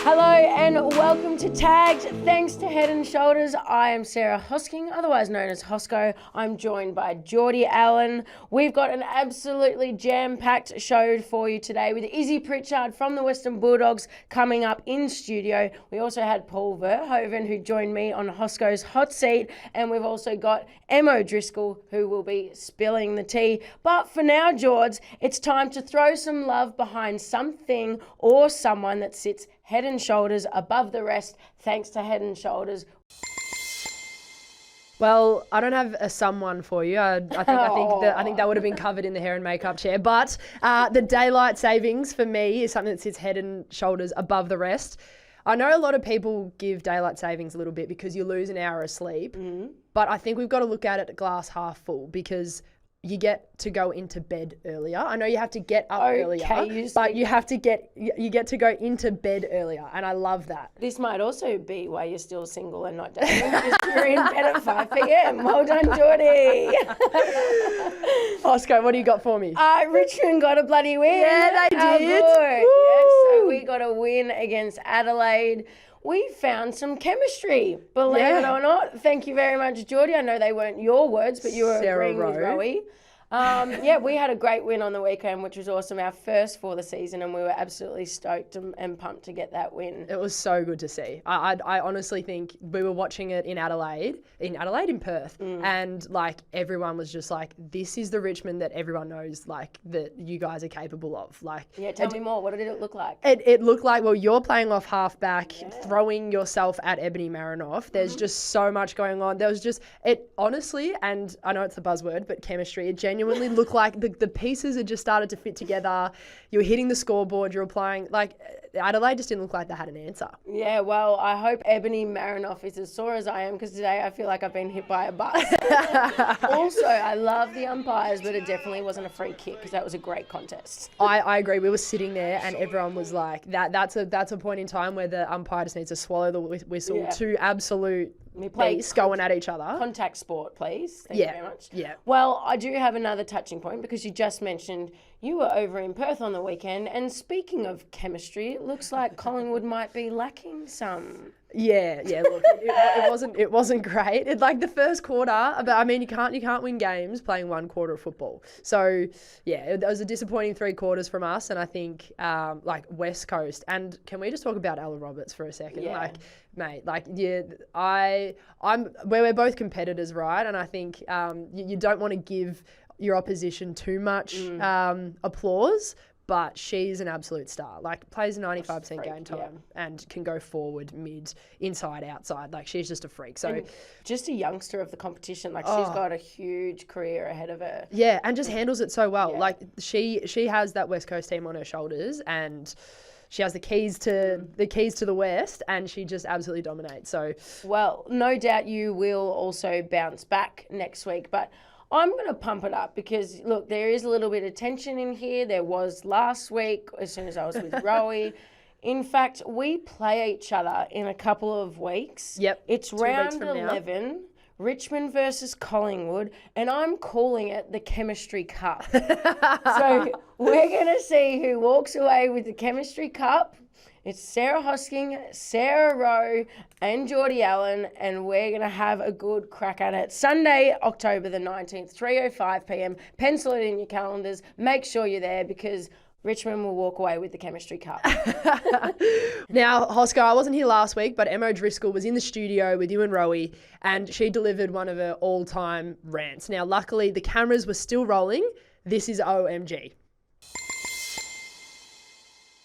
Hello and welcome to Tagged. Thanks to Head and Shoulders, I am Sarah Hosking, otherwise known as Hosco. I'm joined by Geordie Allen. We've got an absolutely jam-packed show for you today with Izzy Pritchard from the Western Bulldogs coming up in studio. We also had Paul Verhoeven who joined me on Hosco's hot seat, and we've also got Emma Driscoll who will be spilling the tea. But for now, George, it's time to throw some love behind something or someone that sits head and shoulders above the rest, thanks to Head and Shoulders. Well, I don't have a someone for you. I think that would have been covered in the hair and makeup chair. But the daylight savings for me is something that sits head and shoulders above the rest. I know a lot of people give daylight savings a little bit because you lose an hour of sleep. But I think we've got to look at it glass half full because you get to go into bed earlier. I know you have to get up earlier, but you get to go into bed earlier, and I love that. This might also be why you're still single and not dating because you're in bed at 5 p.m. Well done, Geordie. Hosco, what do you got for me? Richmond got a bloody win. Yeah, they How did. good. Yes, so we got a win against Adelaide. We found some chemistry, believe it or not. Thank you very much, Geordie. I know they weren't your words, but you were agreeing with Rowie. We had a great win on the weekend, which was awesome. Our first for the season, and we were absolutely stoked and pumped to get that win. It was so good to see. I honestly think we were watching it in Perth, and like everyone was just like, this is the Richmond that everyone knows, like that you guys are capable of. Like, yeah, tell me more. What did it look like? It looked like, well, you're playing off half back, throwing yourself at Ebony Marinoff. There's just so much going on. There was just, it honestly, and I know it's the buzzword, but chemistry, it genuinely looked like the pieces had just started to fit together. You were hitting the scoreboard, you were applying, like Adelaide just didn't look like they had an answer. Yeah, well, I hope Ebony Marinoff is as sore as I am because today I feel like I've been hit by a bus. Also, I love the umpires, but it definitely wasn't a free kick because that was a great contest. I agree. We were sitting there and everyone was like, that's a point in time where the umpire just needs to swallow the whistle. Yeah. Two absolute beasts going at each other. Contact sport, please. Thank you very much. Yeah. Well, I do have another touching point because you just mentioned you were over in Perth on the weekend. And speaking of chemistry, it looks like Collingwood might be lacking some. Yeah. Look, it wasn't great. It like the first quarter, but I mean you can't win games playing one quarter of football. So yeah, it was a disappointing 3 quarters from us, and I think like West Coast. And can we just talk about Ella Roberts for a second? Yeah. Like, mate, like we're both competitors, right? And I think you don't want to give your opposition too much applause. But she's an absolute star. Like, plays 95% game time and can go forward, mid, inside, outside. Like, she's just a freak. So, and just a youngster of the competition. Like, she's got a huge career ahead of her. Yeah, and just handles it so well. Yeah. Like, she has that West Coast team on her shoulders, and she has the keys to the West, and she just absolutely dominates. So, well, no doubt you will also bounce back next week, but I'm going to pump it up because, look, there is a little bit of tension in here. There was last week as soon as I was with Rowie. In fact, we play each other in a couple of weeks. Yep. It's 2 weeks round from now. 11, Richmond versus Collingwood, and I'm calling it the Chemistry Cup. So we're going to see who walks away with the Chemistry Cup. It's Sarah Hosking, Sarah Rowe, and Geordie Allen, and we're going to have a good crack at it. Sunday, October the 19th, 3:05 p.m. Pencil it in your calendars. Make sure you're there because Richmond will walk away with the Chemistry Cup. Now, Hosco, I wasn't here last week, but Emma Driscoll was in the studio with you and Rowie, and she delivered one of her all-time rants. Now, luckily, the cameras were still rolling. This is OMG.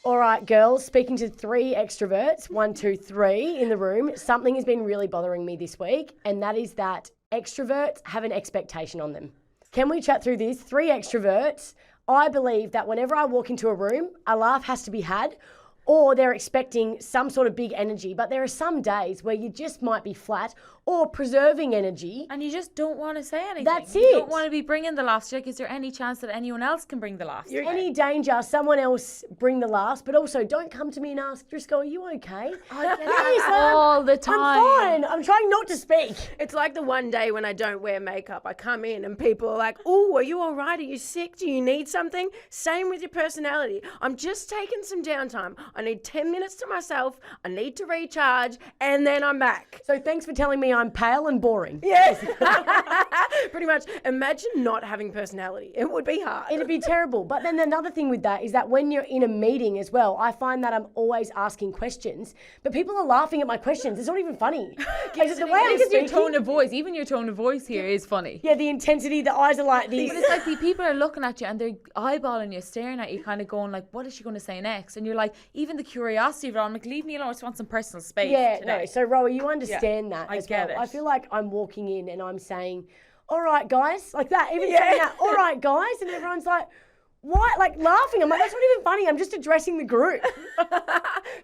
All right, girls, speaking to 3 extroverts, 1, 2, 3 in the room, something has been really bothering me this week, and that is that extroverts have an expectation on them. Can we chat through this? 3 extroverts. I believe that whenever I walk into a room, a laugh has to be had, or they're expecting some sort of big energy, but there are some days where you just might be flat or preserving energy. And you just don't want to say anything. That's You it. don't want to be bringing the laughs. Like, is there any chance that anyone else can bring the laughs? Any danger, someone else bring the laughs, but also don't come to me and ask, Driscoll, are you okay? I get Please, that all the time. I'm fine. I'm trying not to speak. It's like the one day when I don't wear makeup, I come in and people are like, oh, are you all right? Are you sick? Do you need something? Same with your personality. I'm just taking some downtime. I need 10 minutes to myself. I need to recharge, and then I'm back. So thanks for telling me I'm pale and boring. Yes. Pretty much. Imagine not having personality. It would be hard. It'd be terrible. But then another thing with that is that when you're in a meeting as well, I find that I'm always asking questions, but people are laughing at my questions. It's not even funny. Is it the way I'm Because your speaking? tone of voice, even your tone of voice here is funny. Yeah, the intensity, the eyes are like these. But it's like the people are looking at you and they're eyeballing you, staring at you, kind of going like, what is she going to say next? And you're like, even the curiosity of it, I'm like, leave me alone, I just want some personal space Yeah, today. no. So, Rowie, you understand that I as get well. it. I feel like I'm walking in and I'm saying, all right, guys, like that. Even saying that, all right, guys. And everyone's like, what? Like laughing. I'm like, that's not even funny. I'm just addressing the group.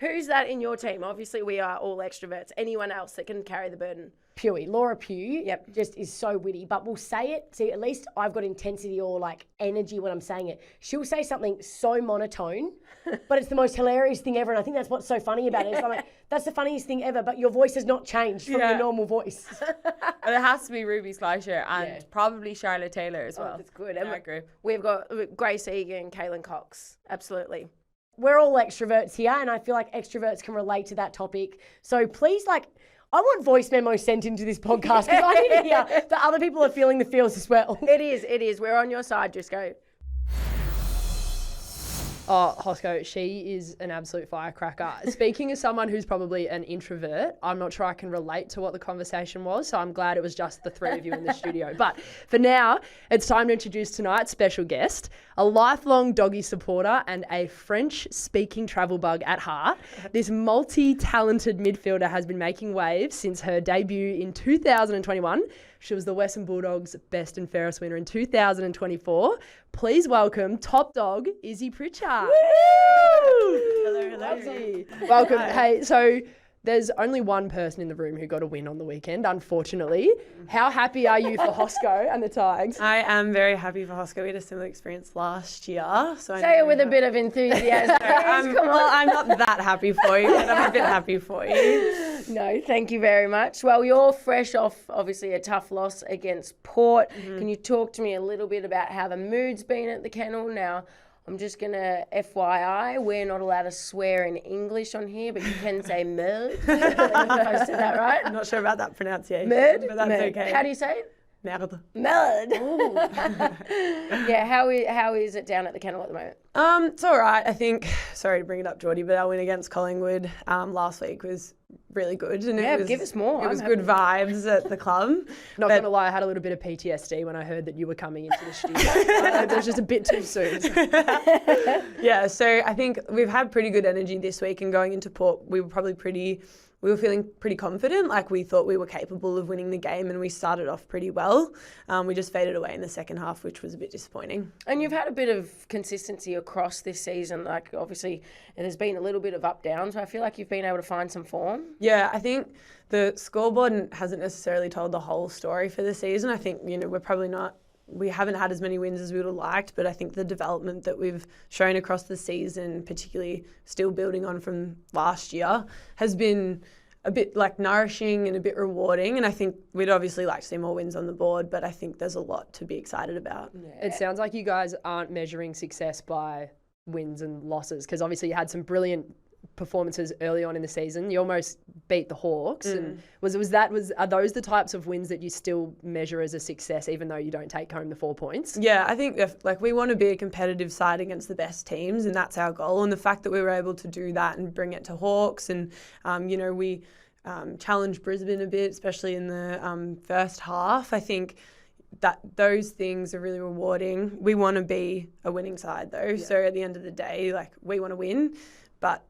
Who's that in your team? Obviously, we are all extroverts. Anyone else that can carry the burden? Pewey, Laura Pugh, just is so witty, but we'll say it. See, at least I've got intensity or like energy when I'm saying it. She'll say something so monotone, but it's the most hilarious thing ever. And I think that's what's so funny about it. It's like, that's the funniest thing ever, but your voice has not changed from your normal voice. But it has to be Ruby Schleicher and probably Charlotte Taylor as well. That's good. In And our group. we've got Grace Egan, Kaylin Cox. Absolutely. We're all extroverts here, and I feel like extroverts can relate to that topic. So please, I want voice memos sent into this podcast because I need to hear that other people are feeling the feels as well. It is. We're on your side, Driscoll. Oh, Hosco, she is an absolute firecracker. Speaking as someone who's probably an introvert, I'm not sure I can relate to what the conversation was, so I'm glad it was just the three of you in the studio. But for now, it's time to introduce tonight's special guest, a lifelong doggy supporter and a French-speaking travel bug at heart. This multi-talented midfielder has been making waves since her debut in 2021. She was the Western Bulldogs' best and fairest winner in 2024. Please welcome top dog Izzy Pritchard. Hello. Welcome. Hey, so there's only one person in the room who got a win on the weekend, unfortunately. How happy are you for Hosco and the Tigers? I am very happy for Hosco. We had a similar experience last year. So I Say know it with a how- bit of enthusiasm. Well, I'm not that happy for you, but I'm a bit happy for you. No, thank you very much. Well, you're fresh off, obviously, a tough loss against Port. Can you talk to me a little bit about how the mood's been at the kennel? Now, I'm just going to FYI, we're not allowed to swear in English on here, but you can say merd. If I said that right. I'm not sure about that pronunciation, Merd? but that's Merd. okay. How do you say it? Merde. Merd. Yeah, how is it down at the kennel at the moment? It's all right. I think, sorry to bring it up, Geordie, but our win against Collingwood last week was really good. And Yeah, it was, give us more. It was good vibes at the club. Not going to lie, I had a little bit of PTSD when I heard that you were coming into the studio. It was just a bit too soon. Yeah, so I think we've had pretty good energy this week, and going into Port, we were feeling pretty confident. Like, we thought we were capable of winning the game, and we started off pretty well. We just faded away in the second half, which was a bit disappointing. And you've had a bit of consistency across this season. Like, obviously, there's been a little bit of up down, so I feel like you've been able to find some form. Yeah, I think the scoreboard hasn't necessarily told the whole story for the season. I think, we haven't had as many wins as we would have liked, but I think the development that we've shown across the season, particularly still building on from last year, has been a bit nourishing and a bit rewarding. And I think we'd obviously like to see more wins on the board, but I think there's a lot to be excited about. It sounds like you guys aren't measuring success by wins and losses, because obviously you had some brilliant performances early on in the season. You almost beat the Hawks. And are those the types of wins that you still measure as a success, even though you don't take home the 4 points? Yeah, I think we want to be a competitive side against the best teams, and that's our goal. And the fact that we were able to do that and bring it to Hawks, and we challenged Brisbane a bit, especially in the first half. I think that those things are really rewarding. We want to be a winning side, though. Yeah. So at the end of the day, we want to win. But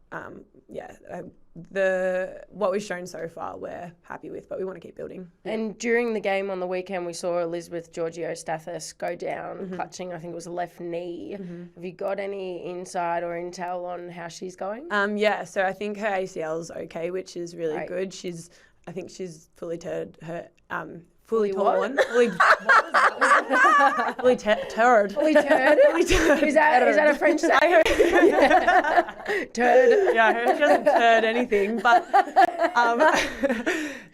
what we've shown so far, we're happy with, but we want to keep building. And during the game on the weekend, we saw Elizabeth Georgiou-Stathis go down, clutching, I think it was a left knee. Have you got any insight or intel on how she's going? So I think her ACL is okay, which is really good. I think she's fully turred her. Fully torn. Fully turd. Fully turd? Is that a French saying? Turd. Yeah, she hasn't turd anything, but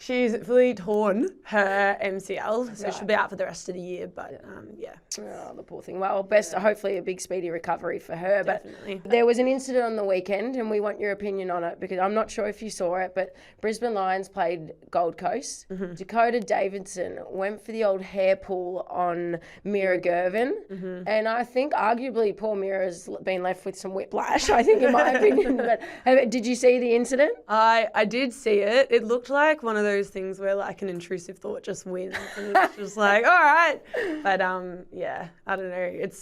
She's fully torn her MCL, so she'll be out for the rest of the year. But yeah. Oh, the poor thing. Well, hopefully a big speedy recovery for her. Definitely. But there was an incident on the weekend, and we want your opinion on it because I'm not sure if you saw it, but Brisbane Lions played Gold Coast. Dakota Davidson went for the old hair pull on Mira Gervin, and I think arguably poor Mira's been left with some whiplash, I think, in my opinion. But did you see the incident? I did see it. It looked like one of those things where like an intrusive thought just wins, and it's just like, all right. But yeah, I don't know. It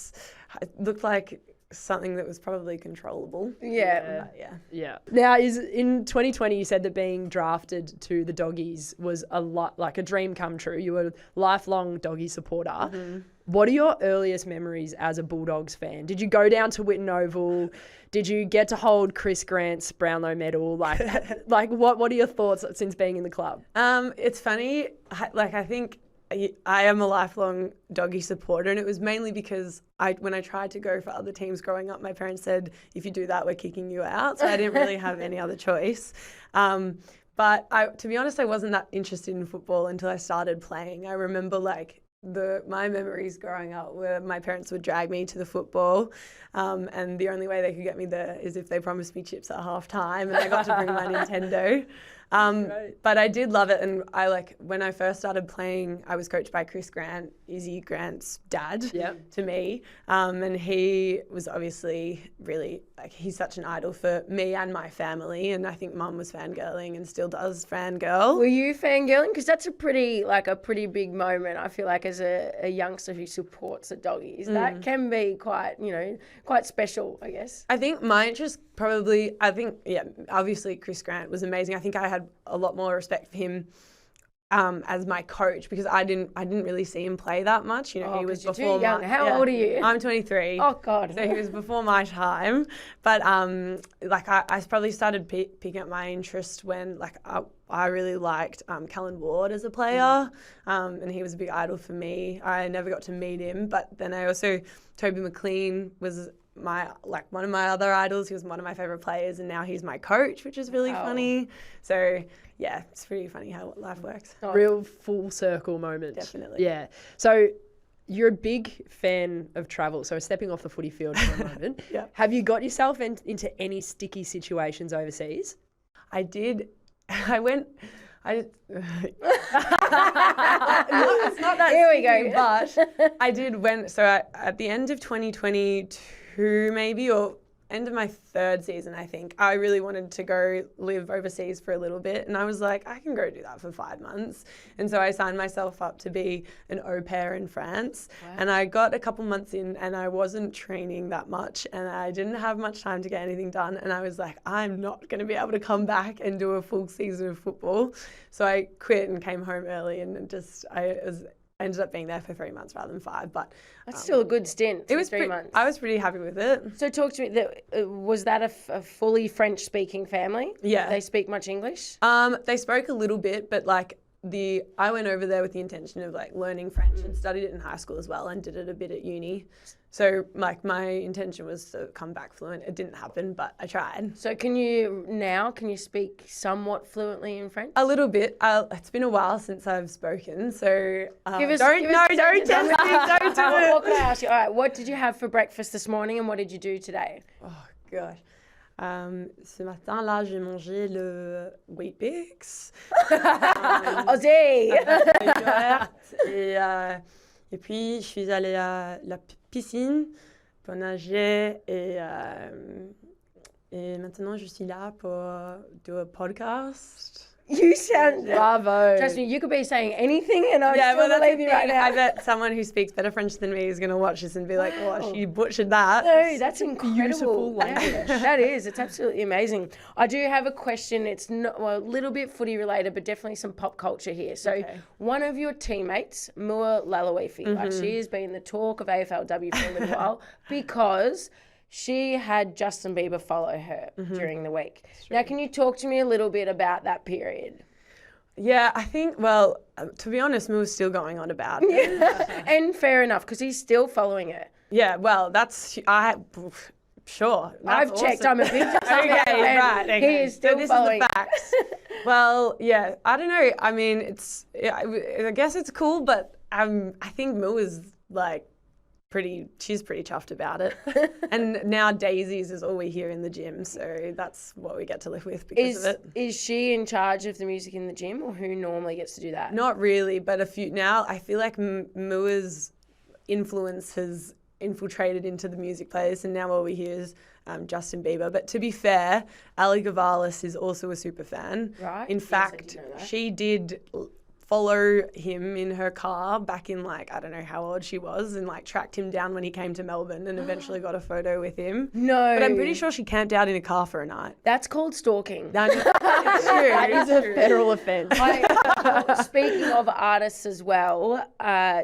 looked like something that was probably controllable. Yeah. Yeah. Now, in 2020, you said that being drafted to the Doggies was like a dream come true. You were a lifelong Doggy supporter. What are your earliest memories as a Bulldogs fan? Did you go down to Whitten Oval? Did you get to hold Chris Grant's Brownlow medal? Like what are your thoughts since being in the club? It's funny. I think I am a lifelong Doggy supporter, and it was mainly because when I tried to go for other teams growing up, my parents said, if you do that, we're kicking you out. So I didn't really have any other choice. But to be honest, I wasn't that interested in football until I started playing. I remember my memories growing up were my parents would drag me to the football, and the only way they could get me there is if they promised me chips at half time, and I got to bring my Nintendo. But I did love it, and when I first started playing, I was coached by Chris Grant, Izzy Grant's dad, to me, and he was obviously really he's such an idol for me and my family, and I think Mum was fangirling and still does fangirl. Were you fangirling? Because that's a pretty big moment. I feel like as a youngster who supports the Doggies, that can be quite special, I guess. I think my interest obviously Chris Grant was amazing. I think I had a lot more respect for him as my coach because I didn't really see him play that much. He was before too young. How old are you? I'm 23. Oh God! So he was before my time. But I probably started picking up my interest when I really liked Callan Ward as a player, and he was a big idol for me. I never got to meet him, but then Toby McLean was one of my other idols. He was one of my favourite players, and now he's my coach, which is really funny. So yeah, it's pretty funny how life works. Real full circle moment. Definitely. Yeah. So you're a big fan of travel. So stepping off the footy field for a moment. Have you got yourself into any sticky situations overseas? I did. It's not that Here we sticky, go. but I did at the end of 2022 maybe, or end of my third season, I think, I really wanted to go live overseas for a little bit, and I was like, I can go do that for 5 months. And so I signed myself up to be an au pair in France. Wow. And I got a couple months in, and I wasn't training that much, and I didn't have much time to get anything done, and I was like, I'm not going to be able to come back and do a full season of football. So I quit and came home early, and I ended up being there for 3 months rather than 5, but that's still a good stint. It was 3 months. I was pretty happy with it. So talk to me. Was that a fully French-speaking family? Yeah. Did they speak much English? They spoke a little bit, but I went over there with the intention of learning French and studied it in high school as well and did it a bit at uni. So my intention was to come back fluent. It didn't happen, but I tried. So can you speak somewhat fluently in French? A little bit. It's been a while since I've spoken, so don't test me, don't do What it. can I ask you? All right, what did you have for breakfast this morning and what did you do today? Oh gosh. Ce matin là, j'ai mangé le Weet-Bix. Ozzy! Et puis, je suis allée à la piscine pour nager et maintenant, je suis là pour do a podcast. You sound... Bravo. Trust me, you could be saying anything and I still believe you right now. I bet someone who speaks better French than me is going to watch this and be like, oh, she butchered that. No, that's incredible. Beautiful language. That is. It's absolutely amazing. I do have a question. It's not a little bit footy related, but definitely some pop culture here. So one of your teammates, Mua Lalawifi, she has been the talk of AFLW for a little while because she had Justin Bieber follow her during the week. Now, can you talk to me a little bit about that period? Yeah, I think, to be honest, Moo's still going on about it. And fair enough, because he's still following her. Yeah, well, Sure. I've checked. I'm a big Justin Bieber Okay, fan. right. He Okay. is still so this following. is the facts. Well, yeah, I don't know. I mean, I guess it's cool, but I think Moo is like she's pretty chuffed about it. And now Daisies is all we hear in the gym, so that's what we get to live with because of it. Is she in charge of the music in the gym, or who normally gets to do that? Not really, but now I feel like Moo's influence has infiltrated into the music players, and now all we hear is Justin Bieber. But to be fair, Ali Gavalis is also a super fan. Right. In Yes, I fact, did know that. she did follow him in her car back in like, I don't know how old she was, and like tracked him down when he came to Melbourne and eventually got a photo with him. No. But I'm pretty sure she camped out in a car for a night. That's called stalking. It's true. That is a federal offence. Speaking of artists as well,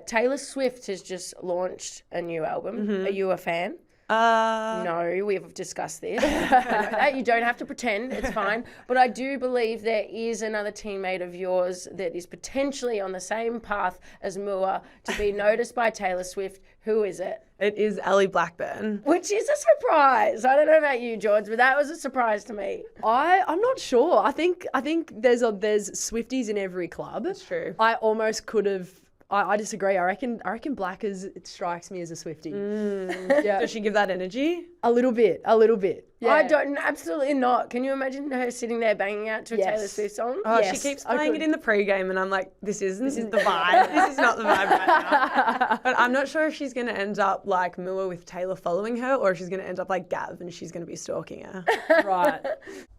Taylor Swift has just launched a new album. Are you a fan? No, we've discussed this. I know that. You don't have to pretend, it's fine. But I do believe there is another teammate of yours that is potentially on the same path as Mua to be noticed by Taylor Swift. Who is it? It is Ellie Blackburn. Which is a surprise. I don't know about you, George, but that was a surprise to me. I'm not sure. I think there's Swifties in every club. That's true. I almost could have. I disagree. I reckon Blackers, it strikes me as a Swiftie. Yeah, Does she give that energy? a little bit. Yeah. I don't, absolutely not. Can you imagine her sitting there banging out to a Yes. Taylor Swift song? Oh, Yes, she keeps I playing could. it in the pre-game, and I'm like, this is the vibe. This is not the vibe right now. But I'm not sure if she's going to end up like Mua with Taylor following her, or if she's going to end up like Gav and she's going to be stalking her. Right.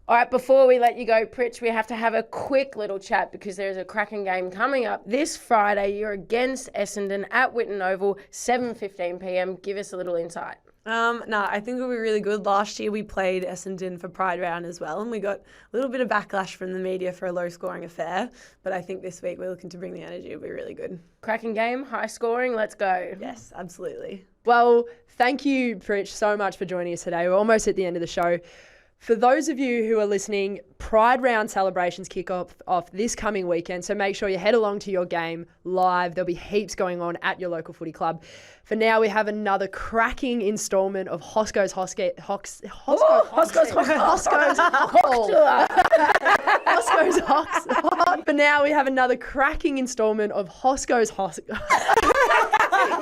All right, before we let you go, Pritch, we have to have a quick little chat because there's a cracking game coming up this Friday. You're against Essendon at Whitten Oval, 7:15 p.m. Give us a little insight. No, I think it'll be really good. Last year we played Essendon for Pride Round as well, and we got a little bit of backlash from the media for a low-scoring affair. But I think this week we're looking to bring the energy. It'll be really good. Cracking game, high scoring, let's go. Yes, absolutely. Well, thank you, Pritch, so much for joining us today. We're almost at the end of the show. For those of you who are listening, Pride Round celebrations kick off this coming weekend, so make sure you head along to your game live. There'll be heaps going on at your local footy club. For now, we have another cracking instalment of Hosco's For now, we have another cracking instalment of Hosco's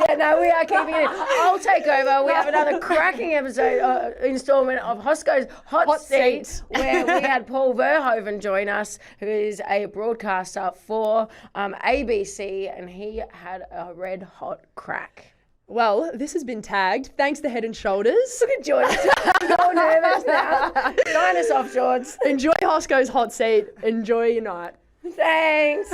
Yeah, no, we are keeping it in. I'll take over. We have another cracking episode, installment of Hosco's Hot Seat, where we had Paul Verhoeven join us, who is a broadcaster for ABC, and he had a red hot crack. Well, this has been tagged. Thanks to Head and Shoulders. Look at George. He's all nervous now. Sign us off, George. Enjoy Hosco's Hot Seat. Enjoy your night. Thanks.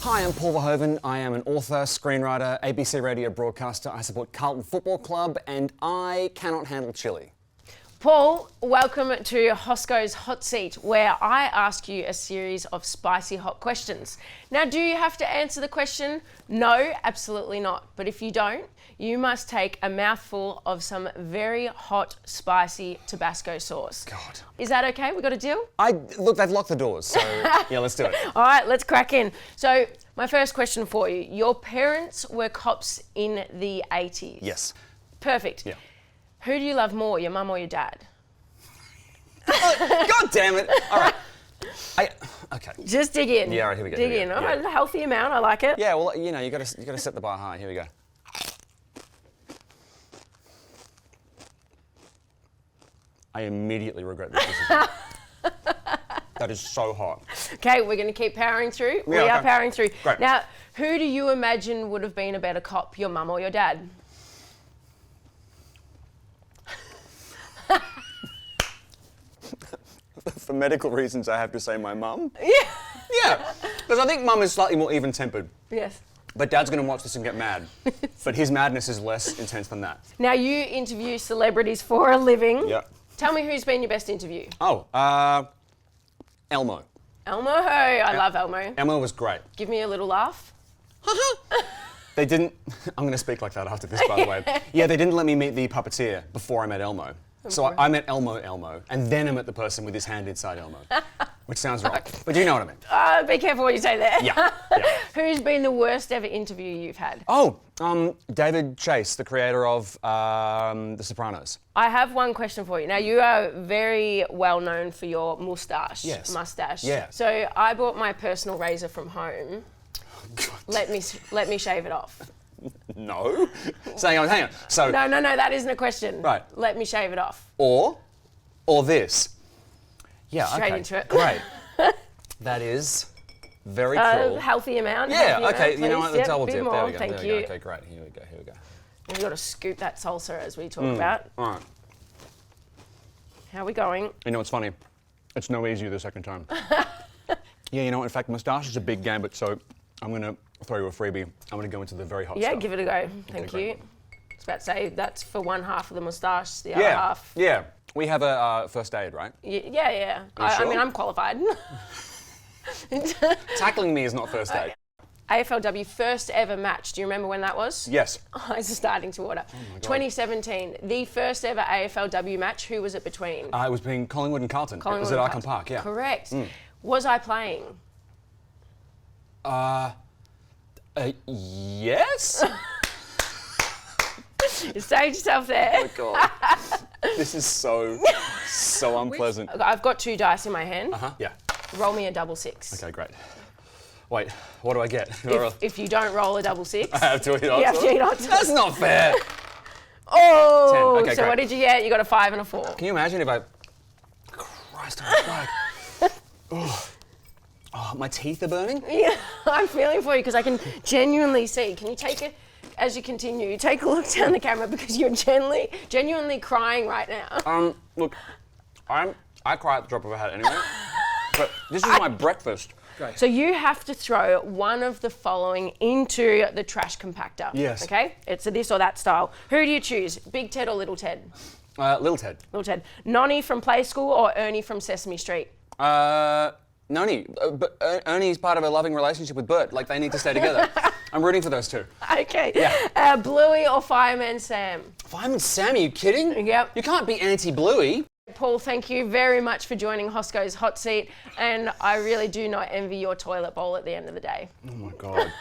Hi, I'm Paul Verhoeven. I am an author, screenwriter, ABC radio broadcaster. I support Carlton Football Club, and I cannot handle chili. Paul, welcome to Hosco's Hot Seat, where I ask you a series of spicy hot questions. Now, do you have to answer the question? No, absolutely not. But if you don't, you must take a mouthful of some very hot, spicy Tabasco sauce. God. Is that okay? We got a deal? Look, they've locked the doors, so yeah, let's do it. All right, let's crack in. So, my first question for you. Your parents were cops in the 80s. Yes. Perfect. Yeah. Who do you love more, your mum or your dad? God damn it! All right. Okay. Just dig in. Yeah, all right, here we go. Dig here we in. go. All Yeah. right, a healthy amount. I like it. Yeah, well, you know, you got to set the bar high. Here we go. I immediately regret this decision. That is so hot. Okay, we're going to keep powering through. We Yeah, are okay. powering through. Great. Now, who do you imagine would have been a better cop, your mum or your dad? For medical reasons, I have to say my mum. Yeah. Yeah, because I think mum is slightly more even-tempered. Yes. But dad's going to watch this and get mad. But his madness is less intense than that. Now, you interview celebrities for a living. Yeah. Tell me who's been your best interview. Oh, Elmo. Elmo. I love Elmo. Elmo was great. Give me a little laugh. They didn't... I'm going to speak like that after this, by the way. Yeah, they didn't let me meet the puppeteer before I met Elmo. So I met Elmo, and then I met the person with his hand inside Elmo, which sounds wrong, but you know what I mean. Be careful what you say there. Yeah. Who's been the worst ever interview you've had? Oh, David Chase, the creator of The Sopranos. I have one question for you. Now, you are very well known for your mustache. Yes. Mustache. Yeah. So I bought my personal razor from home. Let me shave it off. No. So hang on. So No, that isn't a question. Right. Let me shave it off. or this. Yeah. Straight okay. into it. Great. That is very A cool. healthy amount. Yeah. healthy Okay. amount, You know what? please. The Yep, double bit dip. more. There we go. Thank there we you. go. Okay. Great. Here we go. We've got to scoop that salsa as we talk about. All right. How are we going? You know what's funny? It's no easier the second time. Yeah. You know what? In fact, moustache is a big gambit, so I'm gonna throw you a freebie. I'm gonna go into the very hot Yeah, stuff. give it a go. Thank you. great. I was about to say that's for one half of the moustache, the other Yeah. half. Yeah. We have a first aid, right? Yeah. I sure? mean, I'm qualified. Tackling me is not first aid. AFLW first ever match. Do you remember when that was? Yes. Eyes are starting to water. 2017, the first ever AFLW match. Who was it between? It was between Collingwood and Carlton. It was Collingwood at and Icon Carlton. Park, yeah. Correct. Was I playing? Yes? You saved yourself there. Oh, God. This is so unpleasant. I've got 2 dice in my hand. Yeah. Roll me a double 6. Okay, great. Wait, what do I get? If you don't roll a double 6, I have to eat you have to eat on top. That's not fair. Oh, 10. Okay, so great. what did you get? You got a 5 and a 4. Can you imagine if I... Christ, I'm like... Oh, my teeth are burning? Yeah, I'm feeling for you because I can genuinely see. Can you take it as you continue? Take a look down the camera because you're genuinely crying right now. Look, I cry at the drop of a hat anyway. But this is my breakfast. So you have to throw one of the following into the trash compactor. Yes. Okay? It's a this or that style. Who do you choose? Big Ted or Little Ted? Little Ted. Little Ted. Nonny from Play School or Ernie from Sesame Street? Noni. But Ernie's part of a loving relationship with Bert. Like, they need to stay together. I'm rooting for those two. Okay. Yeah. Bluey or Fireman Sam? Fireman Sam, are you kidding? Yep. You can't be anti-Bluey. Paul, thank you very much for joining Hosco's Hot Seat, and I really do not envy your toilet bowl at the end of the day. Oh my God.